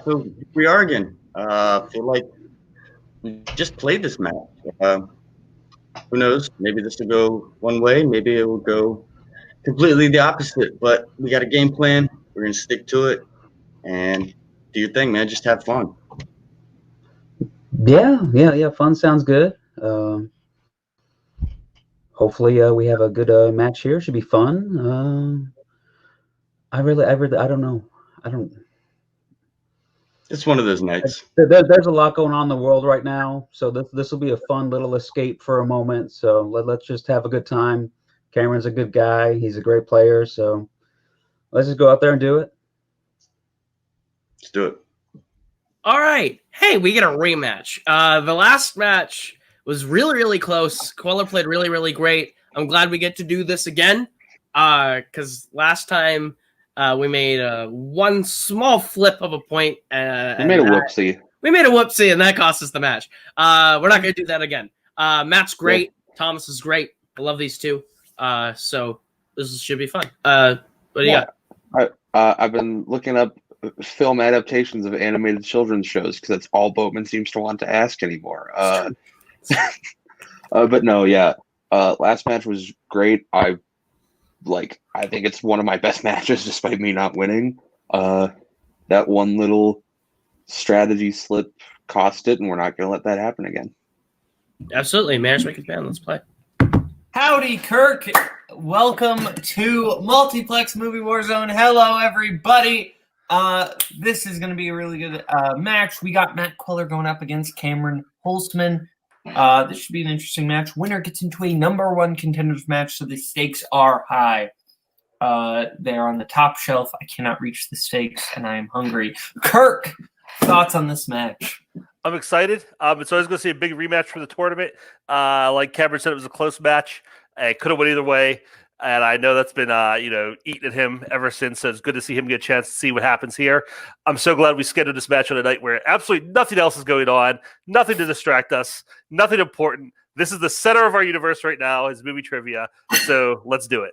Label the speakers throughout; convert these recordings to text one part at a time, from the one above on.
Speaker 1: So here we are again. I feel like we just played this match. Who knows? Maybe this will go one way. Maybe it will go completely the opposite. But we got a game plan. We're gonna stick to it and do your thing, man. Just have fun.
Speaker 2: Yeah. Fun sounds good. Hopefully, we have a good match here. Should be fun. I don't know.
Speaker 1: It's one of those nights.
Speaker 2: There's a lot going on in the world right now, so this will be a fun little escape for a moment. So let's just have a good time. Cameron's a good guy. He's a great player. So let's just go out there and do it.
Speaker 1: Let's do it.
Speaker 3: All right. Hey, we get a rematch. The last match was really, really close. Cuellar played really, really great. I'm glad we get to do this again because last time we made one small flip of a point.
Speaker 4: We made a whoopsie.
Speaker 3: We made a whoopsie, and that cost us the match. We're not going to do that again. Matt's great. Yeah. Thomas is great. I love these two. So this should be fun. What do you got?
Speaker 4: I've been looking up film adaptations of animated children's shows because that's all Boatman seems to want to ask anymore. But no, yeah. Last match was great. I think it's one of my best matches despite me not winning. That one little strategy slip cost it, and we're not going to let that happen again.
Speaker 3: Absolutely. Manage make it fan. Let's play.
Speaker 5: Howdy, Kirk. Welcome to Multiplex Movie Warzone. Hello, everybody. This is going to be a really good match. We got Matt Cuellar going up against Cameron Holzmann. This should be an interesting match. Winner gets into a number one contenders match, so the stakes are high. They're on the top shelf. I cannot reach the stakes, and I am hungry. Kirk, thoughts on this match?
Speaker 6: I'm excited. It's always going to see a big rematch for the tournament. Like Cameron said, it was a close match. It could have went either way. And I know that's been, eating at him ever since. So it's good to see him get a chance to see what happens here. I'm so glad we scheduled this match on a night where absolutely nothing else is going on, nothing to distract us, nothing important. This is the center of our universe right now is movie trivia. So let's do it.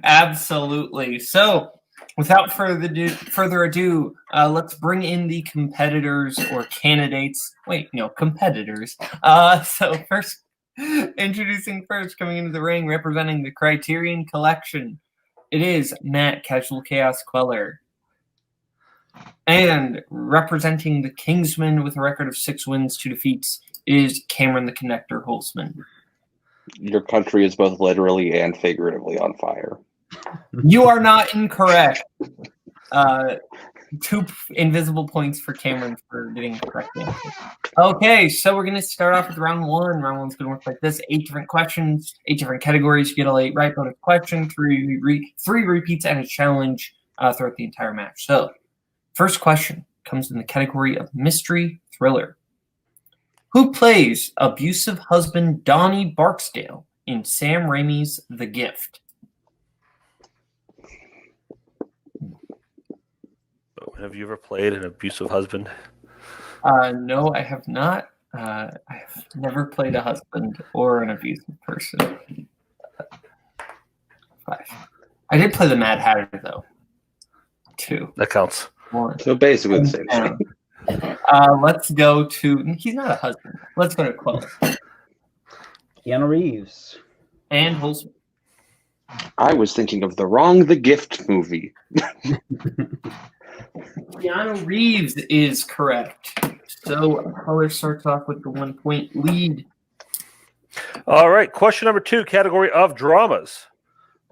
Speaker 5: Absolutely. So without further ado, let's bring in the competitors or candidates. Competitors. So first. Introducing first, coming into the ring, representing the Criterion Collection, it is Matt Casual Chaos Cuellar. And representing the Kingsman with a record of 6 wins, 2 defeats, is Cameron the Connector Holzmann.
Speaker 4: Your country is both literally and figuratively on fire.
Speaker 5: You are not incorrect. 2 invisible points for Cameron for getting the correct answer. Okay, so we're going to start off with round 1. Round 1's going to work like this. 8 different questions, 8 different categories. You get all 8 right bonus question, 3 repeats, and a challenge throughout the entire match. So, first question comes in the category of mystery thriller. Who plays abusive husband Donnie Barksdale in Sam Raimi's The Gift?
Speaker 6: Have you ever played an abusive husband?
Speaker 5: No, I have not. I have never played a husband or an abusive person. 5. I did play the Mad Hatter, though. 2.
Speaker 6: That counts.
Speaker 5: 1.
Speaker 4: So basically the same thing.
Speaker 5: Let's go to... He's not a husband. Let's go to Cuellar.
Speaker 2: Keanu Reeves.
Speaker 5: And Holzmann.
Speaker 4: I was thinking of The Gift movie.
Speaker 5: Keanu Reeves is correct. So Cuellar starts off with the 1-point lead.
Speaker 6: All right. Question number 2, category of dramas.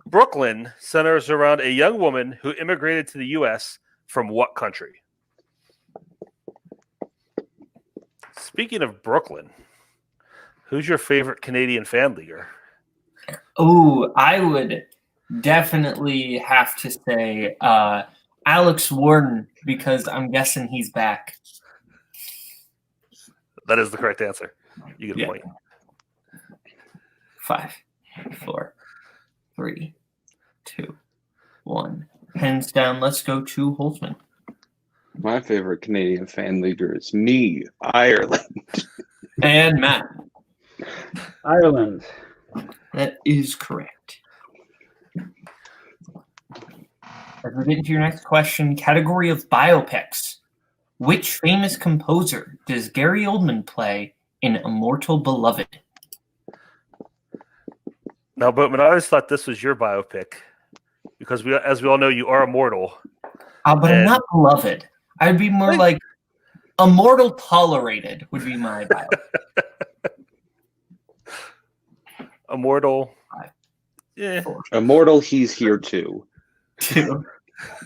Speaker 6: Brooklyn centers around a young woman who immigrated to the U.S. from what country? Speaking of Brooklyn, who's your favorite Canadian fan leaguer?
Speaker 5: Oh, I would definitely have to say Alex Warden, because I'm guessing he's back.
Speaker 6: That is the correct answer. You get a point.
Speaker 5: 5, 4, 3, 2, 1. Hands down. Let's go to Holzmann.
Speaker 4: My favorite Canadian fan leader is me, Ireland.
Speaker 5: And Matt.
Speaker 2: Ireland.
Speaker 5: That is correct. As we get into your next question, category of biopics. Which famous composer does Gary Oldman play in Immortal Beloved?
Speaker 6: Now, Boatman, I always thought this was your biopic because as we all know, you are immortal.
Speaker 5: But I'm not beloved. I'd be more like Immortal Tolerated would be my biopic.
Speaker 6: Immortal. Yeah.
Speaker 4: Immortal, he's here too.
Speaker 5: 2,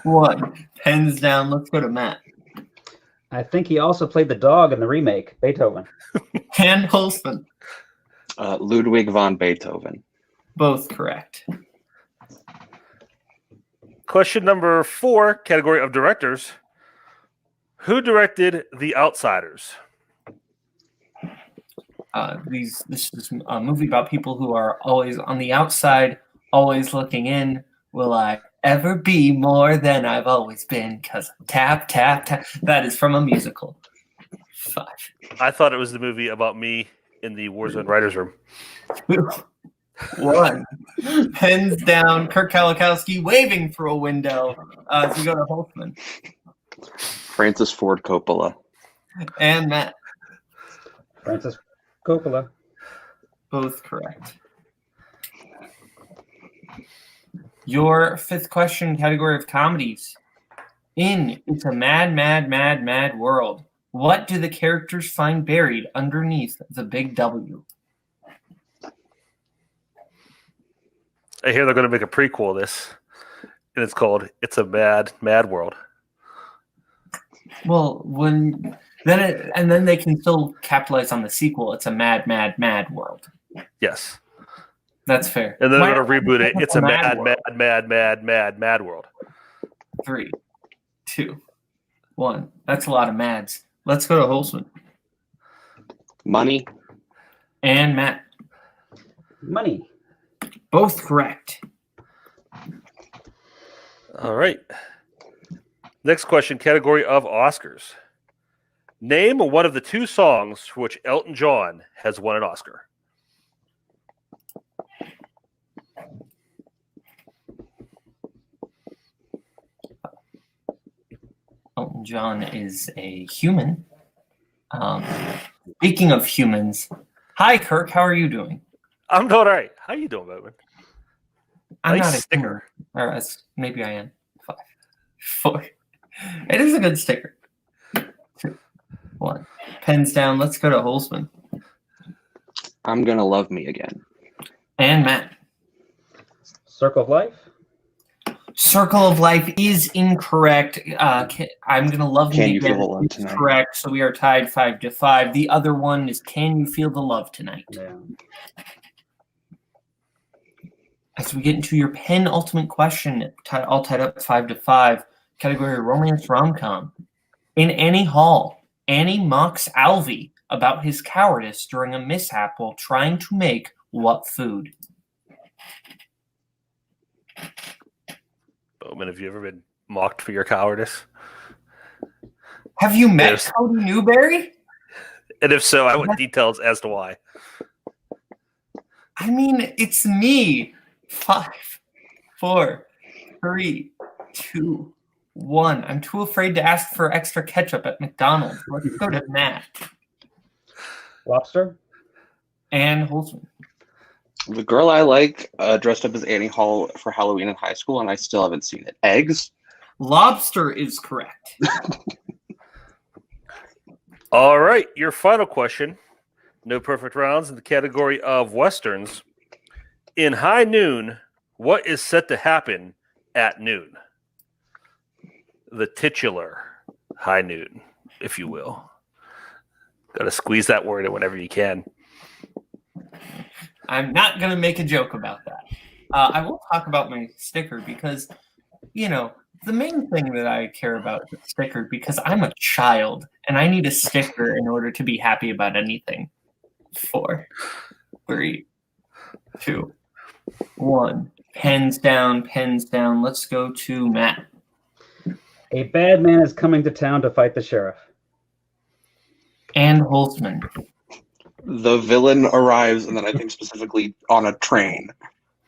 Speaker 5: 1. Pens down. Let's go to Matt.
Speaker 2: I think he also played the dog in the remake, Beethoven.
Speaker 5: And Holzmann.
Speaker 4: Ludwig von Beethoven.
Speaker 5: Both correct.
Speaker 6: Question number 4, category of directors. Who directed The Outsiders?
Speaker 5: This is a movie about people who are always on the outside, always looking in. Will I ever be more than I've always been? Because tap, tap, tap. That is from a musical. 5.
Speaker 6: I thought it was the movie about me in the Warzone writer's room.
Speaker 5: 2, 1. Pens down. Kirk Kowalkowski waving through a window as we go to Holzmann.
Speaker 4: Francis Ford Coppola.
Speaker 5: And Matt.
Speaker 2: Francis Coppola.
Speaker 5: Both correct. Your 5th question, category of comedies. In It's a Mad, Mad, Mad, Mad World, what do the characters find buried underneath the big W?
Speaker 6: I hear they're going to make a prequel of this, and it's called It's a Mad, Mad World.
Speaker 5: Well, then they can still capitalize on the sequel. It's a Mad, Mad, Mad World.
Speaker 6: Yes.
Speaker 5: That's fair.
Speaker 6: And then they're going to reboot it. It's a mad, mad, mad, mad, mad, mad world.
Speaker 5: 3, 2, 1. That's a lot of mads. Let's go to Holzmann.
Speaker 4: Money.
Speaker 5: And Matt.
Speaker 2: Money.
Speaker 5: Both correct.
Speaker 6: All right. Next question, category of Oscars. Name one of the 2 songs for which Elton John has won an Oscar.
Speaker 5: Elton John is a human. Speaking of humans, hi Kirk, how are you doing?
Speaker 6: I'm doing all right. How you doing, Boatman?
Speaker 5: I'm
Speaker 6: Nice
Speaker 5: not a
Speaker 6: sticker.
Speaker 5: human. Or maybe I am. 5, 4. It is a good sticker. 2, 1. Pens down. Let's go to Holzmann.
Speaker 4: I'm gonna love me again.
Speaker 5: And Matt.
Speaker 2: Circle of Life.
Speaker 5: Circle of Life is incorrect. I'm gonna love
Speaker 4: Can
Speaker 5: me
Speaker 4: You Feel
Speaker 5: again.
Speaker 4: the Love
Speaker 5: It's
Speaker 4: Tonight?
Speaker 5: correct. So we are tied 5-5. The other one is Can You Feel the Love Tonight?
Speaker 2: Yeah.
Speaker 5: As we get into your penultimate question, all tied up 5-5. Category romance rom-com. In Annie Hall, Annie mocks Alvy about his cowardice during a mishap while trying to make what food?
Speaker 6: Boatman, have you ever been mocked for your cowardice?
Speaker 5: Have you met
Speaker 6: Yes.
Speaker 5: Cody Newberry?
Speaker 6: And if so, I want details as to why.
Speaker 5: I mean, it's me. 5, 4, 3, 2, 1. I'm too afraid to ask for extra ketchup at McDonald's. Let's go to Matt.
Speaker 2: Lobster.
Speaker 5: And Holzmann.
Speaker 4: The girl I like dressed up as Annie Hall for Halloween in high school, and I still haven't seen it. Eggs?
Speaker 5: Lobster is correct.
Speaker 6: All right, your final question. No perfect rounds in the category of Westerns. In High Noon, what is set to happen at noon? The titular High Noon, if you will. Got to squeeze that word in whenever you can.
Speaker 5: I'm not going to make a joke about that. I will talk about my sticker because, the main thing that I care about is the sticker because I'm a child and I need a sticker in order to be happy about anything. 4, 3, 2, 1. Pens down, pens down. Let's go to Matt.
Speaker 2: A bad man is coming to town to fight the sheriff.
Speaker 5: And Holzmann.
Speaker 4: The villain arrives, and then I think specifically on a train.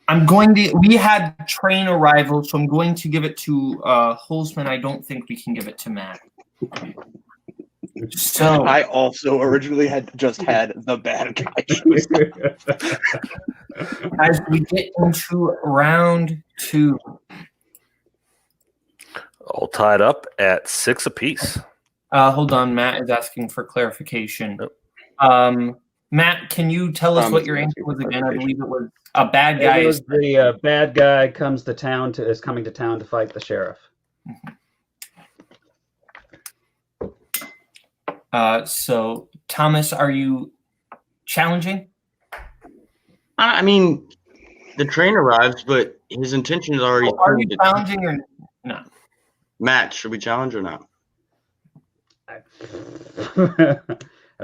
Speaker 5: We had train arrival, so I'm going to give it to Holzmann. I don't think we can give it to Matt. So
Speaker 4: I also originally had the bad guy.
Speaker 5: as we get into round 2,
Speaker 6: All tied up at 6 apiece.
Speaker 5: hold on, Matt is asking for clarification. Matt, can you tell us what your answer was again? I believe it was a bad guy.
Speaker 2: It was the bad guy is coming to town to fight the sheriff.
Speaker 5: So, Thomas, are you challenging?
Speaker 1: I mean, the train arrives, but his intention is already.
Speaker 5: Are you challenging or not?
Speaker 1: Matt, should we challenge or not?
Speaker 2: I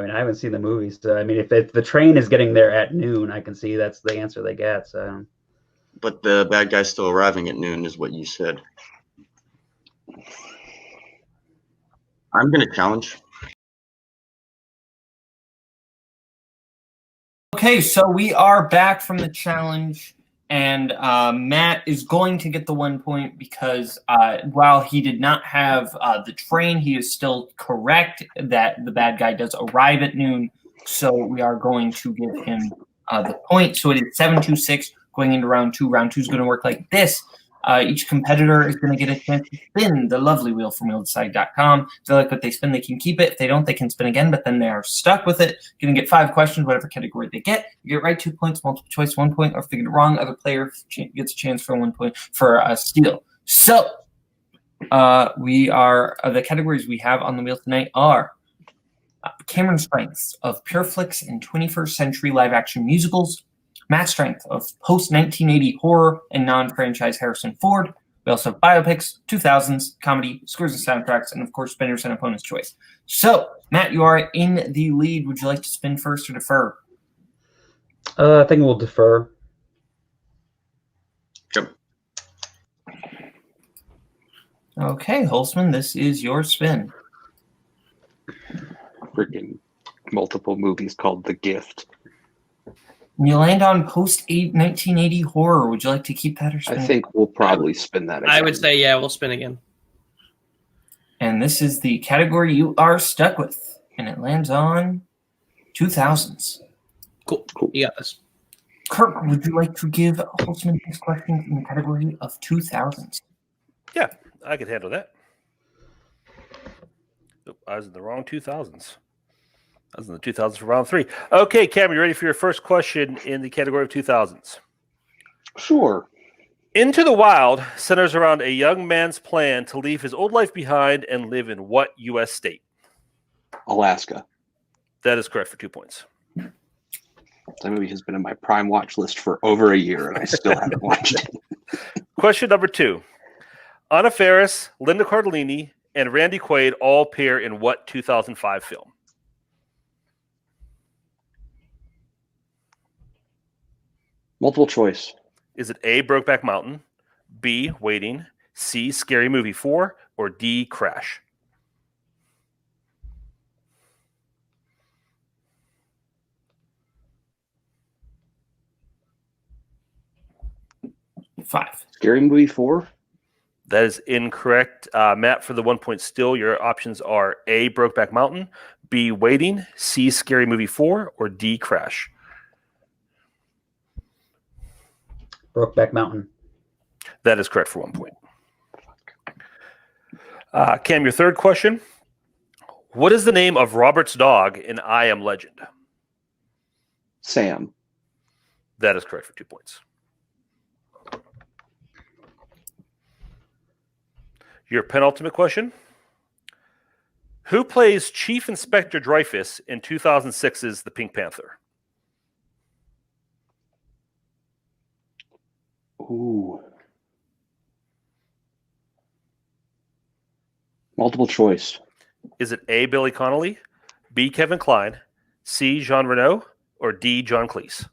Speaker 2: mean, I haven't seen the movies. So, I mean, if the train is getting there at noon, I can see that's the answer they get. So,
Speaker 1: But the bad guy's still arriving at noon, is what you said. I'm gonna challenge.
Speaker 5: Okay, so we are back from the challenge, and Matt is going to get the 1 point because while he did not have the train, he is still correct that the bad guy does arrive at noon. So we are going to give him the point. So it is 7-2-6 going into round 2. Round 2 is going to work like this. Each competitor is going to get a chance to spin the lovely wheel from wheeldecide.com. If they like what they spin, they can keep it. If they don't, they can spin again, but then they are stuck with it. You're going to get 5 questions, whatever category they get. You get right 2 points, multiple choice 1 point, or if they get it wrong, other player gets a chance for 1 point for a steal. So we are the categories we have on the wheel tonight are Cameron's strengths of pure flicks and 21st century live action musicals, Matt's strength of post-1980 horror and non-franchise Harrison Ford. We also have biopics, 2000s, comedy, scores and soundtracks, and of course, spinners and opponent's choice. So, Matt, you are in the lead. Would you like to spin first or defer?
Speaker 2: I think we'll defer.
Speaker 1: Jump.
Speaker 5: Okay, Holzmann, this is your spin.
Speaker 4: Freaking multiple movies called The Gift.
Speaker 5: You land on post-1980 horror. Would you like to keep that or spin?
Speaker 4: I think we'll probably spin that again.
Speaker 3: I would say, yeah, we'll spin again.
Speaker 5: And this is the category you are stuck with. And it lands on 2000s.
Speaker 3: Cool. You got this.
Speaker 5: Kirk, would you like to give Holzmann his questions in the category of 2000s?
Speaker 6: Yeah, I could handle that. Oop, I was in the wrong 2000s. I was in the 2000s for round 3. Okay, Cam, you ready for your first question in the category of 2000s?
Speaker 4: Sure.
Speaker 6: Into the Wild centers around a young man's plan to leave his old life behind and live in what U.S. state?
Speaker 4: Alaska.
Speaker 6: That is correct for 2 points.
Speaker 4: That movie has been in my prime watch list for over a year, and I still haven't watched it.
Speaker 6: Question number 2. Anna Faris, Linda Cardellini, and Randy Quaid all appear in what 2005 film?
Speaker 4: Multiple choice.
Speaker 6: Is it A, Brokeback Mountain, B, Waiting, C, Scary Movie 4, or D, Crash?
Speaker 5: Five.
Speaker 4: Scary Movie 4?
Speaker 6: That is incorrect. Matt, for the 1 point steal, your options are A, Brokeback Mountain, B, Waiting, C, Scary Movie 4, or D, Crash.
Speaker 2: Brokeback Mountain.
Speaker 6: That is correct for 1 point. Cam, your third question. What is the name of Robert's dog in I Am Legend?
Speaker 4: Sam.
Speaker 6: That is correct for 2 points. Your penultimate question. Who plays Chief Inspector Dreyfus in 2006's The Pink Panther?
Speaker 4: Ooh. Multiple choice.
Speaker 6: Is it A, Billy Connolly, B, Kevin Kline, C, Jean Reno, or D, John Cleese?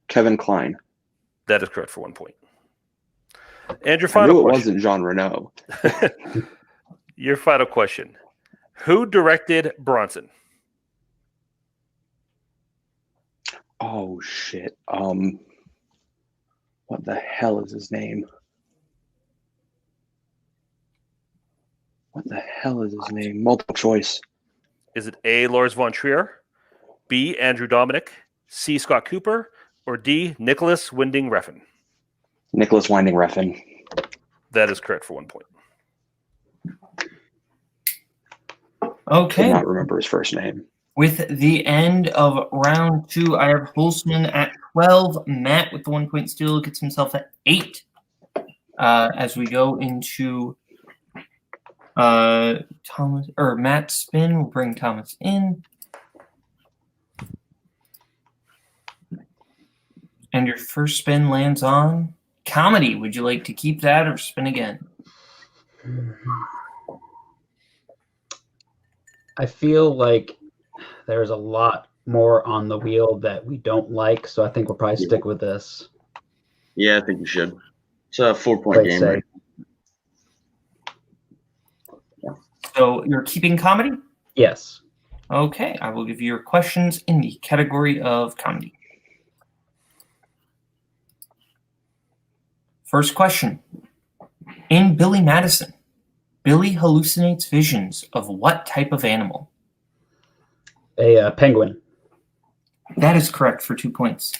Speaker 4: Kevin Kline.
Speaker 6: That is correct for 1 point. And your
Speaker 4: I
Speaker 6: final
Speaker 4: knew it
Speaker 6: question.
Speaker 4: wasn't Jean Reno.
Speaker 6: Your final question. Who directed Bronson?
Speaker 4: Oh, shit. What the hell is his name? What the hell is his name? Multiple choice.
Speaker 6: Is it A. Lars von Trier, B. Andrew Dominic, C. Scott Cooper, or D. Nicholas Winding Refn?
Speaker 4: Nicholas Winding Refn.
Speaker 6: That is correct for 1 point.
Speaker 5: Okay.
Speaker 4: Cannot remember his first name.
Speaker 5: With the end of round 2, I have Holzmann at 12. Matt with the 1 point steal gets himself at 8. As we go into Thomas or Matt's spin, we'll bring Thomas in. And your first spin lands on comedy. Would you like to keep that or spin again?
Speaker 2: I feel like there's a lot more on the wheel that we don't like, so I think we'll probably stick with this.
Speaker 1: Yeah, I think you should. It's a 4-point game, right?
Speaker 5: So you're keeping comedy?
Speaker 2: Yes.
Speaker 5: Okay, I will give you your questions in the category of comedy. First question. In Billy Madison, Billy hallucinates visions of what type of animal?
Speaker 2: A penguin.
Speaker 5: That is correct for 2 points.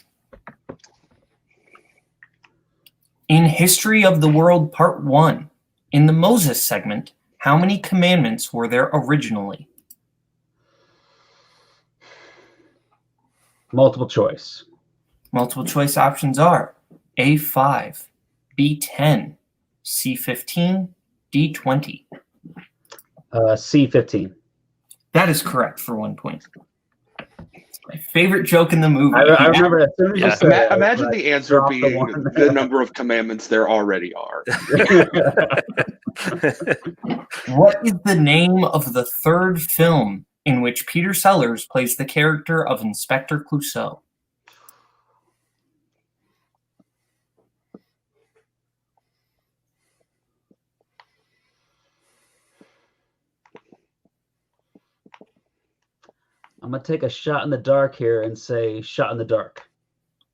Speaker 5: In History of the World Part 1, in the Moses segment, how many commandments were there originally?
Speaker 2: Multiple choice.
Speaker 5: Multiple choice options are A5, B10, C15, D20.
Speaker 2: C15.
Speaker 5: That is correct for 1 point. It's my favorite joke in the movie.
Speaker 2: I remember as soon as you said it,
Speaker 4: Imagine
Speaker 2: like,
Speaker 4: the answer
Speaker 2: drop
Speaker 4: being
Speaker 2: one.
Speaker 4: the number of commandments there already are.
Speaker 5: What is the name of the third film in which Peter Sellers plays the character of Inspector Clouseau?
Speaker 2: I'm going to take a shot in the dark here and say Shot in the Dark.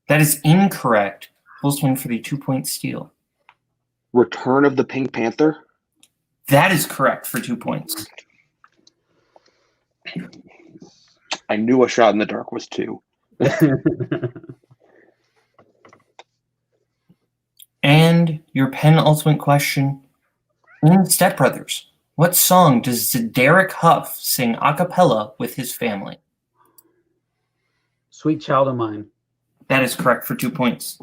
Speaker 5: That is incorrect. Holzmann for the 2 point steal.
Speaker 4: Return of the Pink Panther?
Speaker 5: That is correct for 2 points.
Speaker 4: I knew A Shot in the Dark was 2.
Speaker 5: And your penultimate question. In Step Brothers, what song does Derek Huff sing a cappella with his family?
Speaker 2: Sweet Child of Mine.
Speaker 5: That is correct for 2 points.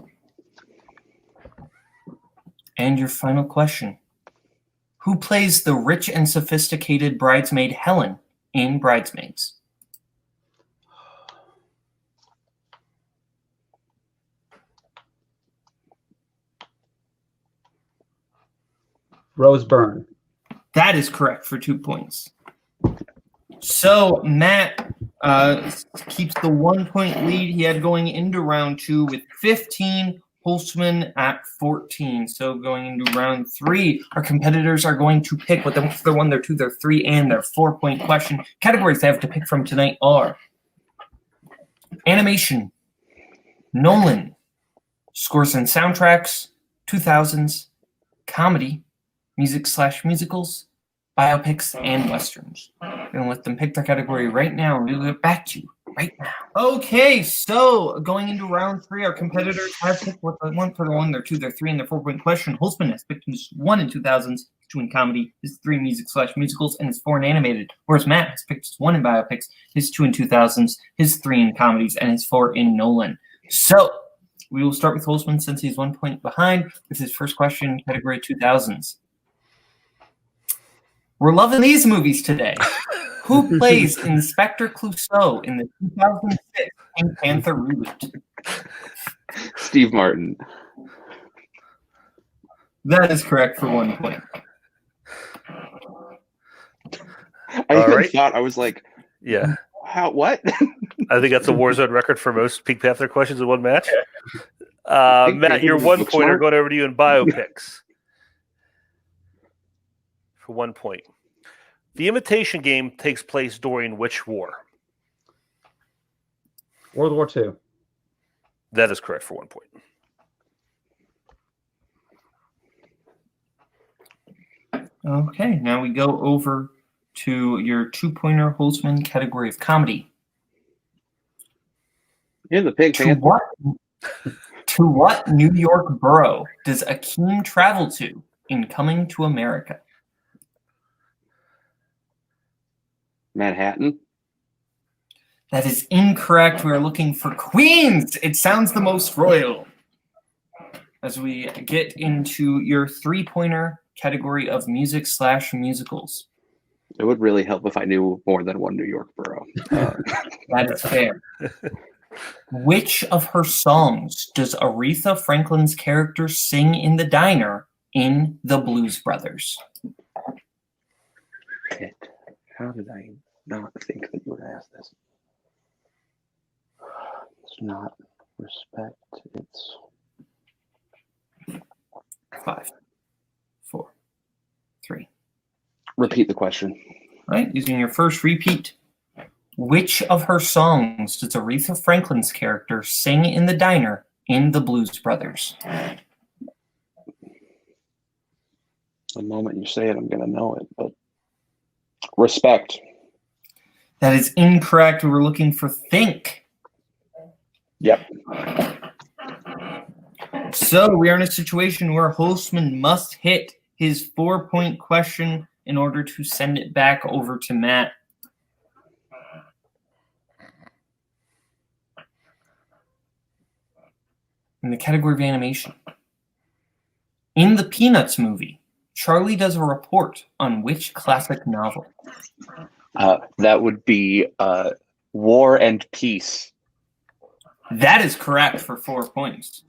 Speaker 5: And your final question. Who plays the rich and sophisticated bridesmaid Helen in Bridesmaids?
Speaker 2: Rose Byrne.
Speaker 5: That is correct for 2 points. So Matt keeps the 1 point lead he had going into round 2 with 15. Holzmann at 14. So going into round 3, our competitors are going to pick their 1, their 2, their 3, and their 4 point question. Categories they have to pick from tonight are animation, Nolan, scores and soundtracks, 2000s, comedy, music/musicals, biopics, and westerns. I'm going to let them pick their category right now, and we'll get back to you right now. Okay, so going into round 3, our competitors have picked what they want for their 1, their 2, their 3, and their 4 point question. Holzmann has picked his 1 in 2000s, 2 in comedy, his 3 music/musicals, and his 4 in animated. Whereas Matt has picked his 1 in biopics, his 2 in 2000s, his 3 in comedies, and his 4 in Nolan. So we will start with Holzmann since he's 1 point behind with his first question, category 2000s. We're loving these movies today. Who plays Inspector Clouseau in the 2006 Pink Panther reboot?
Speaker 4: Steve Martin.
Speaker 5: That is correct for 1 point.
Speaker 4: I thought, I was like,
Speaker 6: Yeah.
Speaker 4: how, what?
Speaker 6: I think that's a Warzone record for most Pink Panther questions in one match. Matt, your 1 pointer going over to you in biopics. For 1 point. The Imitation Game takes place during which war?
Speaker 2: World War II.
Speaker 6: That is correct for 1 point.
Speaker 5: Okay, now we go over to your 2-pointer Holzmann category of comedy.
Speaker 4: You're the pig
Speaker 5: To
Speaker 4: fan.
Speaker 5: what New York borough does Akeem travel to in Coming to America?
Speaker 4: Manhattan.
Speaker 5: That is incorrect. We are looking for Queens. It sounds the most royal. As we get into your 3-pointer category of music/musicals.
Speaker 4: It would really help if I knew more than one New York borough.
Speaker 5: That is fair. Which of her songs does Aretha Franklin's character sing in the diner in The Blues Brothers?
Speaker 4: How did I not think that you would ask this? It's not respect. It's
Speaker 5: 5, 4, 3.
Speaker 4: repeat the question.
Speaker 5: All right, using your first repeat. Which of her songs does Aretha Franklin's character sing in the diner in The Blues Brothers?
Speaker 4: The moment you say it, I'm gonna know it. But respect.
Speaker 5: That is incorrect. We were looking for Think.
Speaker 4: Yep.
Speaker 5: So we are in a situation where Holzmann must hit his 4-point question in order to send it back over to Matt. In the category of animation. In the Peanuts movie, Charlie does a report on which classic novel?
Speaker 4: That would be War and Peace.
Speaker 5: That is correct for 4 points.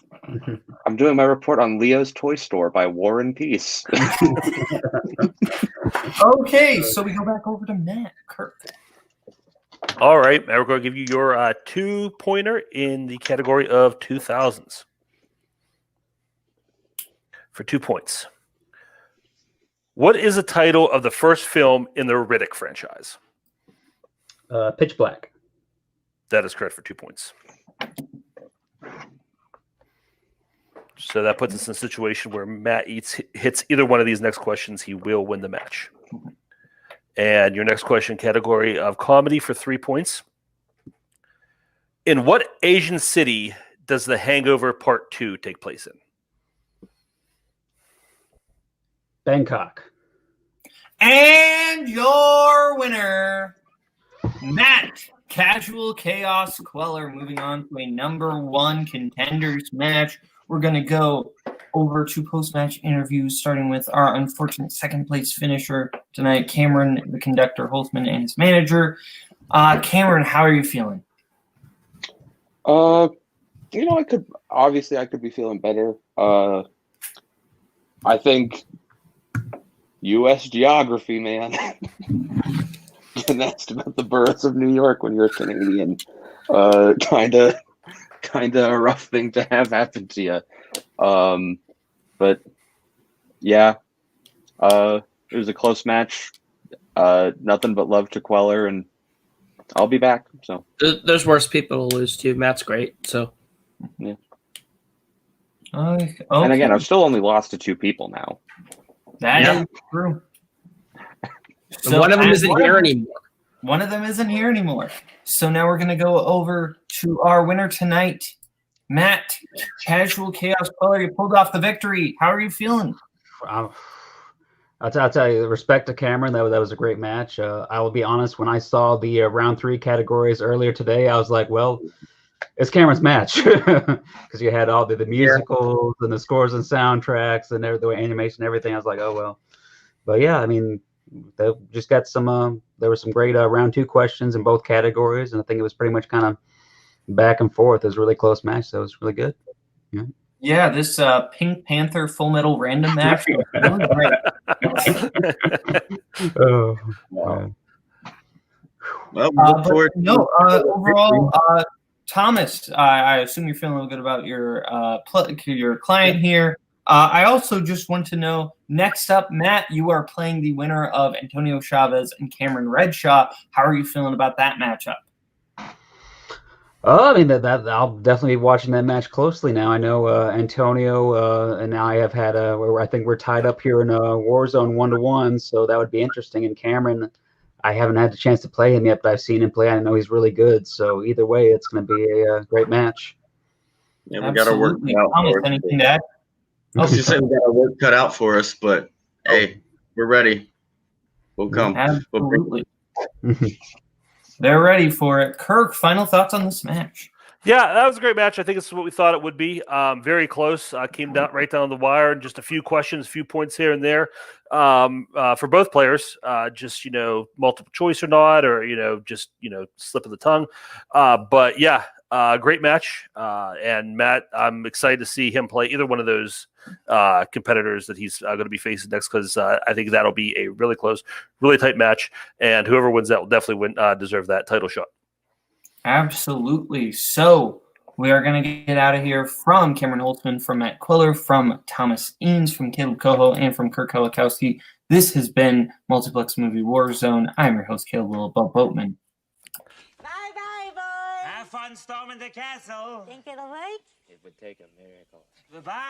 Speaker 4: I'm doing my report on Leo's Toy Store by War and Peace.
Speaker 5: Okay, so we go back over to Matt. Kirk.
Speaker 6: All right, we're going to give you your 2-pointer in the category of 2000s for 2 points. What is the title of the first film in the Riddick franchise?
Speaker 2: Pitch Black.
Speaker 6: That is correct for 2 points. So that puts us in a situation where Matt hits either one of these next questions, he will win the match. And your next question, category of comedy for 3 points. In what Asian city does The Hangover Part 2 take place in?
Speaker 2: Bangkok.
Speaker 5: And your winner, Matt Casual Chaos Cuellar, moving on to a number 1 contenders match. We're going to go over to post-match interviews, starting with our unfortunate second-place finisher tonight, Cameron, the conductor, Holzmann, and his manager. Cameron, how are you feeling?
Speaker 4: I could be feeling better. I think U.S. geography, man. And that's about the boroughs of New York when you're a Canadian. Kind of a rough thing to have happen to you. But yeah, it was a close match. Nothing but love to Cuellar, and I'll be back. So
Speaker 3: There's worse people to lose to. Matt's great. So
Speaker 4: yeah.
Speaker 5: Okay.
Speaker 4: And again, I've still only lost to 2 people now.
Speaker 5: That is true.
Speaker 3: And one of them isn't here anymore.
Speaker 5: One of them isn't here anymore. So now we're going to go over to our winner tonight, Matt Casual Chaos Cuellar. You pulled off the victory. How are you feeling?
Speaker 2: I'll tell you, respect to Cameron, that was a great match. I will be honest, when I saw the round 3 categories earlier today, I was like, well, it's Cameron's match. Because you had all the musicals and the scores and soundtracks and the animation and everything. I was like, oh, well. But yeah, I mean, they just got some, there were some great round 2 questions in both categories. And I think it was pretty much kind of back and forth. It was a really close match. So it was really good. Yeah.
Speaker 5: Yeah, this Pink Panther Full Metal Random match was really great.
Speaker 2: Oh,
Speaker 1: wow. Well, look forward
Speaker 5: overall, Thomas, I assume you're feeling a little good about your client here. I also just want to know, next up, Matt, you are playing the winner of Antonio Chavez and Cameron Redshaw. How are you feeling about that matchup?
Speaker 2: I mean, that I'll definitely be watching that match closely now. I know Antonio and I have had I think we're tied up here in Warzone 1-1, so that would be interesting. And Cameron, I haven't had the chance to play him yet, but I've seen him play. I know he's really good. So either way, it's going to be a great match.
Speaker 1: Yeah, we got our work cut out
Speaker 5: Thomas,
Speaker 1: for us.
Speaker 5: anything to add?
Speaker 1: I was just saying we got our work cut out for us, but hey, we're ready. We'll come.
Speaker 5: Absolutely. They're ready for it. Kirk, final thoughts on this match?
Speaker 6: Yeah, that was a great match. I think it's what we thought it would be. Very close. Came down right down the wire, and just a few questions, a few points here and there for both players. Just multiple choice or not, or just slip of the tongue. But yeah, great match. And Matt, I'm excited to see him play either one of those competitors that he's going to be facing next, because I think that'll be a really close, really tight match, and whoever wins that will definitely deserve that title shot.
Speaker 5: Absolutely. So we are going to get out of here from Cameron Holzmann, from Matt Cuellar, from Thomas Eanes, from Kaleb Koho, and from Kirk Kowalkowski. This has been Multiplex Movie Warzone. I'm your host, Caleb Boatman.
Speaker 7: Bye-bye, boys.
Speaker 8: Have fun storming the castle.
Speaker 7: Think it'll work?
Speaker 8: It would take a miracle. Goodbye.